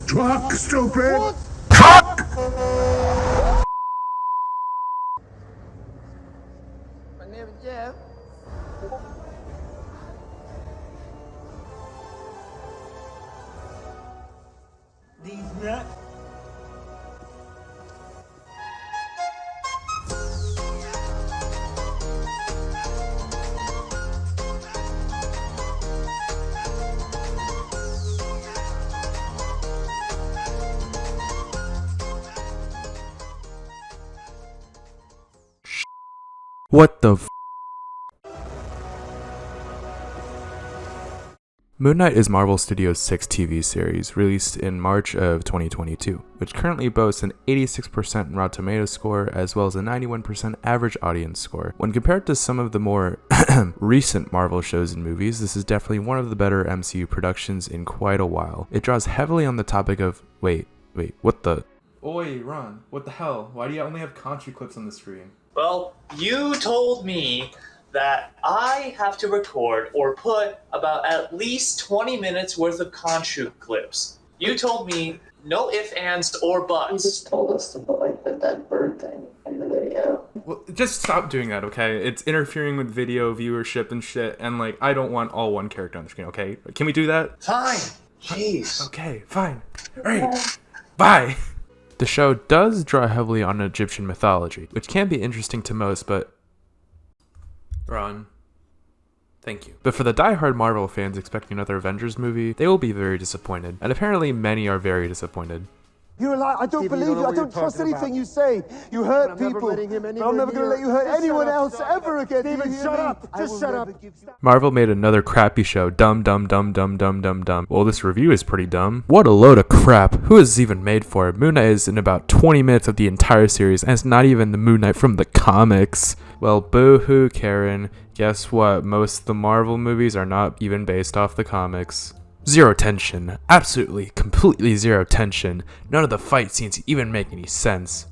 Truck, stupid! What? Truck! My name is Jeff. These nuts. What the f? Moon Knight is Marvel Studios' 6th TV series, released in March of 2022, which currently boasts an 86% Rotten Tomatoes score as well as a 91% average audience score. When compared to some of the more recent Marvel shows and movies, this is definitely one of the better MCU productions in quite a while. It draws heavily on the topic of, wait, what the? Oi, Ron, what the hell? Why do you only have Khonshu clips on the screen? Well, you told me that I have to record or put about at least 20 minutes worth of Khonshu clips. You told me no ifs, ands, or You buts. just told us to put like the dead bird thing in the video. Well, just stop doing that, okay? It's interfering with video viewership and shit, and like, I don't want all one character on the screen, okay? Can we do that? Fine. Jeez. Okay, fine. Alright, bye! The show does draw heavily on Egyptian mythology, which can be interesting to most, but... Ron. Thank you. But for the die-hard Marvel fans expecting another Avengers movie, they will be very disappointed. And apparently many are very disappointed. You're a liar. I don't believe you. I don't trust anything you say. You hurt people. But I'm never going to let you hurt anyone else ever again. Steven, shut up. Just shut up. Marvel made another crappy show, dumb. Well, this review is pretty dumb. What a load of crap. Who is this even made for? Moon Knight is in about 20 minutes of the entire series, and it's not even the Moon Knight from the comics. Well, boo-hoo, Karen. Guess what? Most of the Marvel movies are not even based off the comics. Zero tension. Absolutely, completely zero tension. None of the fight scenes even make any sense.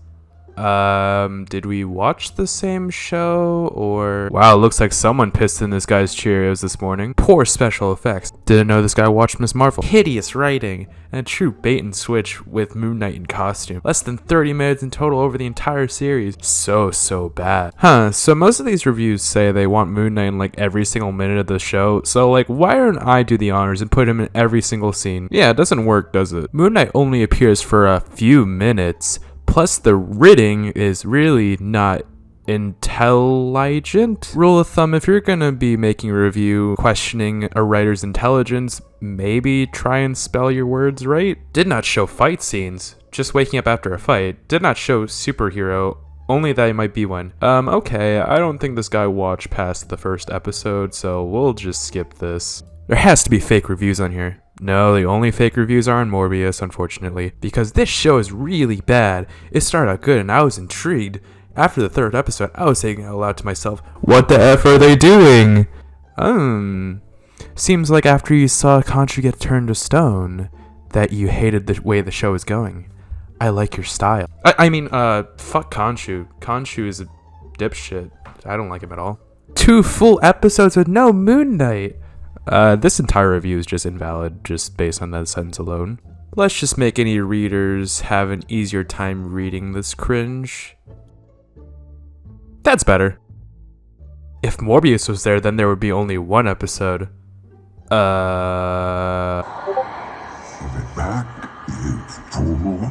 Did we watch the same show, or... Wow, looks like someone pissed in this guy's Cheerios this morning. Poor special effects. Didn't know this guy watched Ms. Marvel. Hideous writing, and a true bait and switch with Moon Knight in costume. Less than 30 minutes in total over the entire series. So bad. So most of these reviews say they want Moon Knight in like every single minute of the show, so like, why don't I do the honors and put him in every single scene? Yeah, it doesn't work, does it? Moon Knight only appears for a few minutes. Plus, the writing is really not intelligent. Rule of thumb, if you're gonna be making a review questioning a writer's intelligence, maybe try and spell your words right. Did not show fight scenes, just waking up after a fight. Did not show superhero, only that he might be one. Okay, I don't think this guy watched past the first episode, so we'll just skip this. There has to be fake reviews on here. No, the only fake reviews are on Morbius, unfortunately, because this show is really bad. It started out good and I was intrigued. After the 3rd episode, I was saying out loud to myself, what the F are they doing? Seems like after you saw Khonshu get turned to stone, that you hated the way the show is going. I like your style. I mean, fuck Khonshu. Khonshu is a dipshit. I don't like him at all. 2 full episodes with no Moon Knight. This entire review is just invalid, just based on that sentence alone. Let's just make any readers have an easier time reading this cringe. That's better. If Morbius was there, then there would be only 1 episode. Give it back, you fool.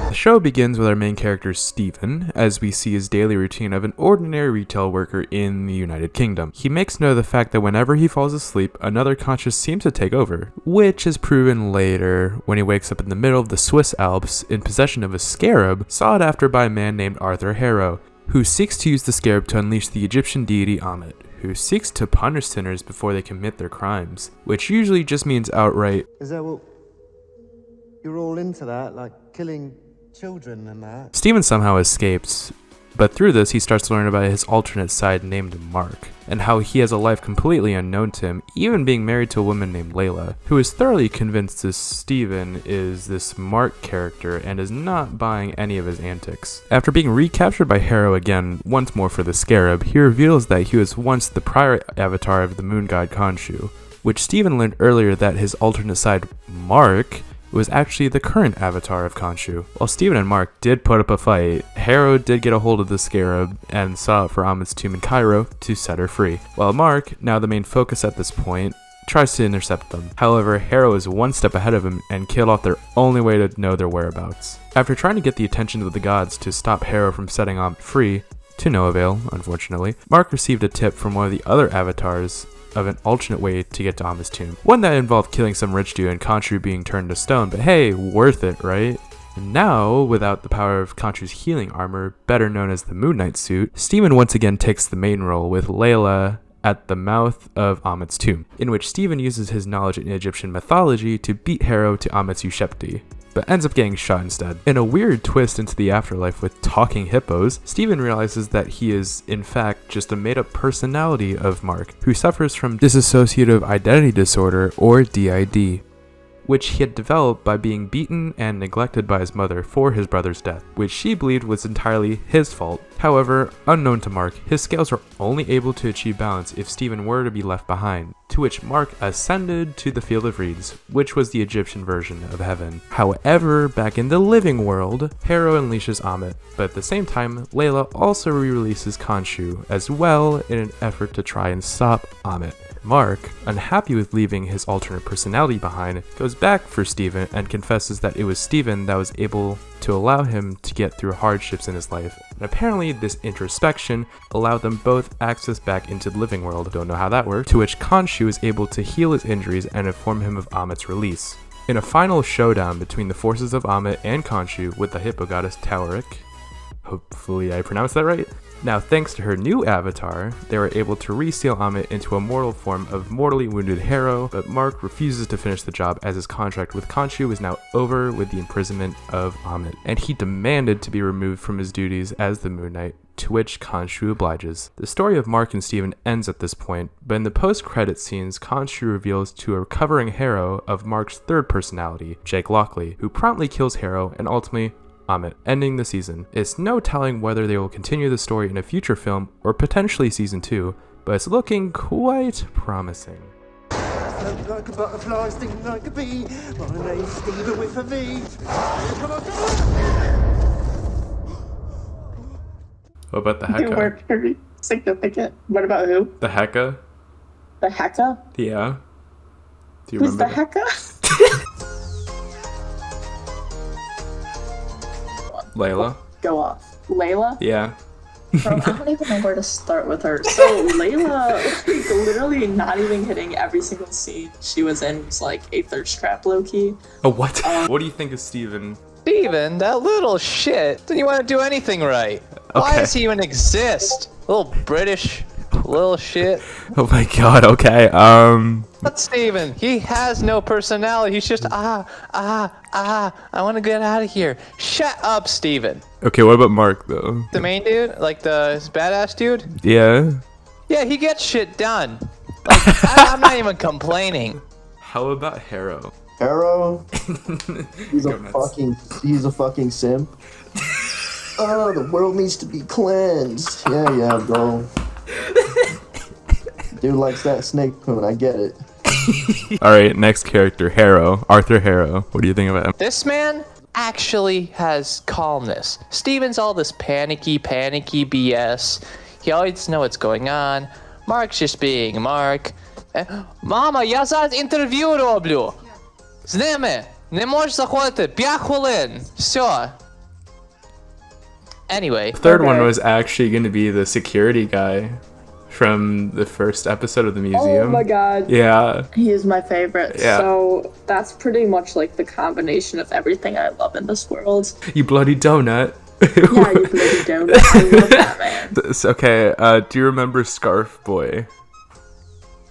The show begins with our main character Steven, as we see his daily routine of an ordinary retail worker in the United Kingdom. He makes note of the fact that whenever he falls asleep, another conscience seems to take over, which is proven later when he wakes up in the middle of the Swiss Alps in possession of a scarab sought after by a man named Arthur Harrow, who seeks to use the scarab to unleash the Egyptian deity Ammit, who seeks to punish sinners before they commit their crimes, which usually just means outright, Is that what... You're all into that? Like killing children and that? Steven somehow escapes, but through this he starts to learn about his alternate side named Mark, and how he has a life completely unknown to him, even being married to a woman named Layla, who is thoroughly convinced this Steven is this Mark character and is not buying any of his antics. After being recaptured by Harrow again, once more for the scarab, he reveals that he was once the prior avatar of the moon god Khonshu, which Steven learned earlier that his alternate side, Mark, was actually the current avatar of Khonshu. While Steven and Mark did put up a fight, Harrow did get a hold of the scarab and sought out for Amit's tomb in Cairo to set her free, while Mark, now the main focus at this point, tries to intercept them. However, Harrow is one step ahead of him and killed off their only way to know their whereabouts. After trying to get the attention of the gods to stop Harrow from setting Amit free, to no avail, unfortunately, Mark received a tip from one of the other avatars of an alternate way to get to Amit's tomb. One that involved killing some rich dude and Khonshu being turned to stone, but hey, worth it, right? And now, without the power of Khonshu's healing armor, better known as the Moon Knight suit, Steven once again takes the main role with Layla at the mouth of Amit's tomb, in which Steven uses his knowledge in Egyptian mythology to beat Harrow to Amit's Ushepti, but ends up getting shot instead. In a weird twist into the afterlife with talking hippos, Steven realizes that he is, in fact, just a made-up personality of Mark, who suffers from dissociative identity disorder, or DID, which he had developed by being beaten and neglected by his mother for his brother's death, which she believed was entirely his fault. However, unknown to Mark, his scales were only able to achieve balance if Steven were to be left behind, to which Mark ascended to the Field of Reeds, which was the Egyptian version of heaven. However, back in the living world, Harrow unleashes Amit, but at the same time, Layla also re-releases Khonshu as well in an effort to try and stop Amit. Mark, unhappy with leaving his alternate personality behind, goes back for Steven and confesses that it was Steven that was able to allow him to get through hardships in his life. And apparently this introspection allowed them both access back into the living world. Don't know how that worked. To which Khonshu is able to heal his injuries and inform him of Amit's release. In a final showdown between the forces of Amit and Khonshu with the hippo goddess Taurik, hopefully I pronounced that right. Now, thanks to her new avatar, they were able to re-seal Amit into a mortal form of mortally wounded Harrow, but Mark refuses to finish the job as his contract with Khonshu is now over with the imprisonment of Amit, and he demanded to be removed from his duties as the Moon Knight, to which Khonshu obliges. The story of Mark and Steven ends at this point, but in the post-credit scenes, Khonshu reveals to a recovering Harrow of Mark's third personality, Jake Lockley, who promptly kills Harrow and ultimately Amit, ending the season. It's no telling whether they will continue the story in a future film or potentially season 2, but it's looking quite promising. Like a butterfly, stinging like a bee. My name's Steven with a V. Come on, What about the You Hecka? were very significant. What about who? The Hecka? The Hecka? Yeah. Do you Who's the remember? Hecka? Layla? Go off. Layla? Yeah. Bro, I don't even know where to start with her. So Layla, like, literally not even hitting every single scene she was in was like a thirst trap, low-key. Oh, what? What do you think of Steven? Steven, that little shit. Didn't you want to do anything right? Why Okay. does he even exist? Little British little shit. Oh my god, okay, But Steven, he has no personality. He's just, I want to get out of here. Shut up, Steven. Okay, what about Mark, though? The main dude, like the badass dude? Yeah? Yeah, he gets shit done. Like, I'm not even complaining. How about Harrow? Harrow, he's Go a nuts. he's a fucking simp. Oh, the world needs to be cleansed. Yeah, bro. Dude likes that snake poon, I get it. Alright, next character, Harrow. Arthur Harrow. What do you think about him? This man actually has calmness. Steven's all this panicky BS. He always knows what's going on. Mark's just being Mark. Mama, я зараз интервью роблю. З ними. Не можеш заходити. 5 хвилин. Все. Anyway. The third one was actually going to be the security guy from the first episode of the museum. Oh my god. Yeah. He is my favorite. Yeah. So that's pretty much like the combination of everything I love in this world. You bloody donut. Yeah, you bloody donut. I love that man. It's okay, do you remember Scarf Boy?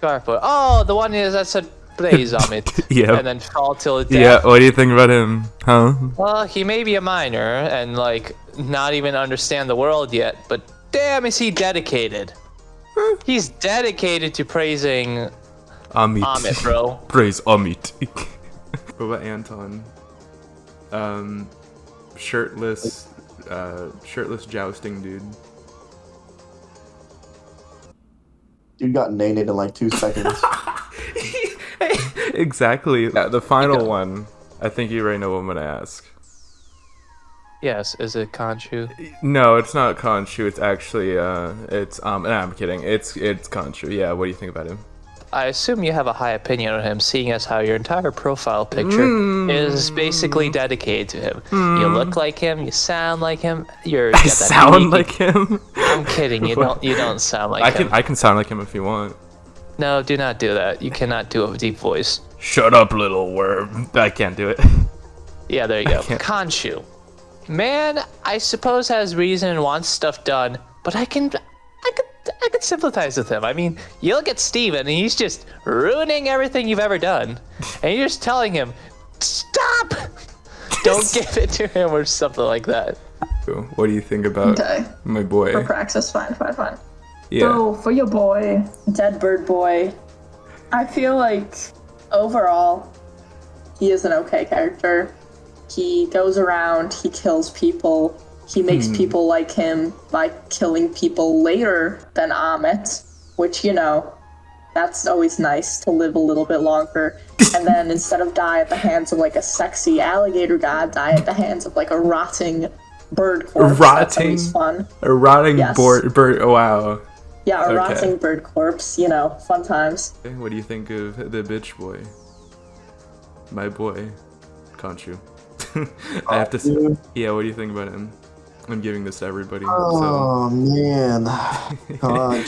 Scarfo. Oh, the one is that said plays on it. Yeah. And then fall till death. Yeah, what do you think about him? Huh? Well, he may be a minor and like not even understand the world yet, but damn is he dedicated. He's dedicated to praising Amit, bro. Praise Amit. What about Anton? Shirtless jousting dude. Dude got nated in like 2 seconds. Exactly. Yeah, the final one. I think you already know what I'm gonna ask. Yes, is it Khonshu? No, it's not Khonshu. It's actually no, I'm kidding. It's Khonshu. Yeah, what do you think about him? I assume you have a high opinion of him, seeing as how your entire profile picture is basically dedicated to him. You look like him, you sound like him. I sound like him. I'm kidding. You don't sound like him. I can sound like him if you want. No, do not do that. You cannot do a deep voice. Shut up, little worm. I can't do it. Yeah, there you go. can't. Khonshu. Man, I suppose has reason and wants stuff done, but I could sympathize with him. I mean, you look at Steven and he's just ruining everything you've ever done. And you're just telling him, stop! Don't give it to him or something like that. What do you think about my boy? For Praxis, fine. Yeah. So, for your boy, Dead Bird Boy, I feel like overall, he is an okay character. He goes around, he kills people, he makes people like him by killing people later than Amit, which, you know, that's always nice to live a little bit longer. And then instead of die at the hands of like a sexy alligator god, die at the hands of like a rotting bird corpse. That's always fun. A rotting bird. Oh, wow. Yeah, a rotting bird corpse, you know, fun times. What do you think of the bitch boy? My boy, Khonshu. I have to say, yeah, what do you think about him? I'm giving this to everybody. Oh, man. Come on.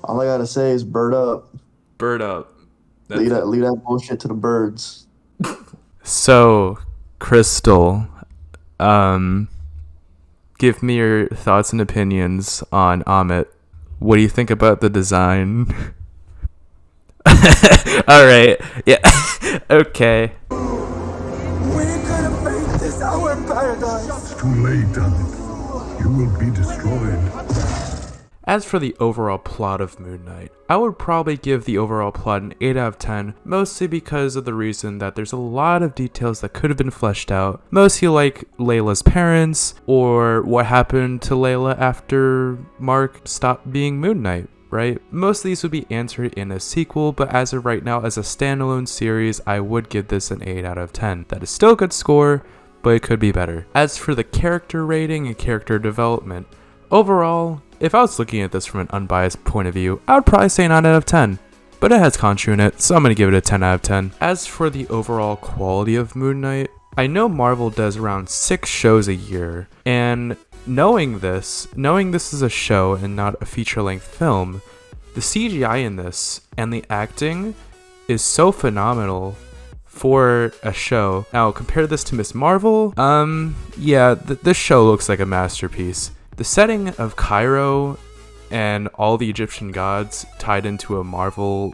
All I gotta say is bird up. Bird up. Leave that bullshit to the birds. So, Crystal, give me your thoughts and opinions on Amit. What do you think about the design? All right. Yeah. Okay. It's too late, Amit. You will be destroyed. As for the overall plot of Moon Knight, I would probably give the overall plot an 8 out of 10, mostly because of the reason that there's a lot of details that could have been fleshed out, mostly like Layla's parents, or what happened to Layla after Mark stopped being Moon Knight, right? Most of these would be answered in a sequel, but as of right now, as a standalone series, I would give this an 8 out of 10. That is still a good score, but it could be better. As for the character rating and character development, overall, if I was looking at this from an unbiased point of view, I would probably say 9 out of 10. But it has Khonshu in it, so I'm going to give it a 10 out of 10. As for the overall quality of Moon Knight, I know Marvel does around 6 shows a year, and knowing this is a show and not a feature-length film, the CGI in this and the acting is so phenomenal for a show. Now, compare this to Miss Marvel, this show looks like a masterpiece. The setting of Cairo and all the Egyptian gods tied into a Marvel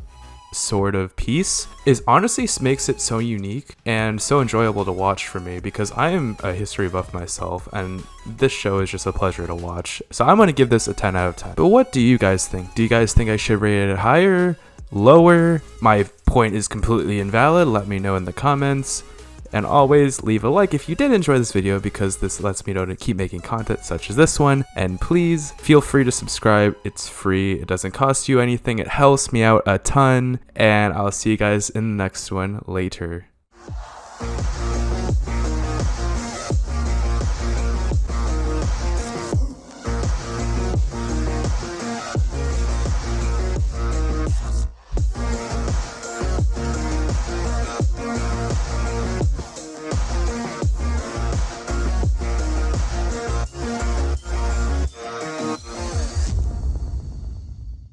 sort of piece is honestly makes it so unique and so enjoyable to watch for me, because I am a history buff myself and this show is just a pleasure to watch. So I'm going to give this a 10 out of 10. But what do you guys think? Do you guys think I should rate it higher? Lower? My point is completely invalid. Let me know in the comments. And always leave a like if you did enjoy this video, because this lets me know to keep making content such as this one. And please feel free to subscribe. It's free. It doesn't cost you anything. It helps me out a ton. And I'll see you guys in the next one later.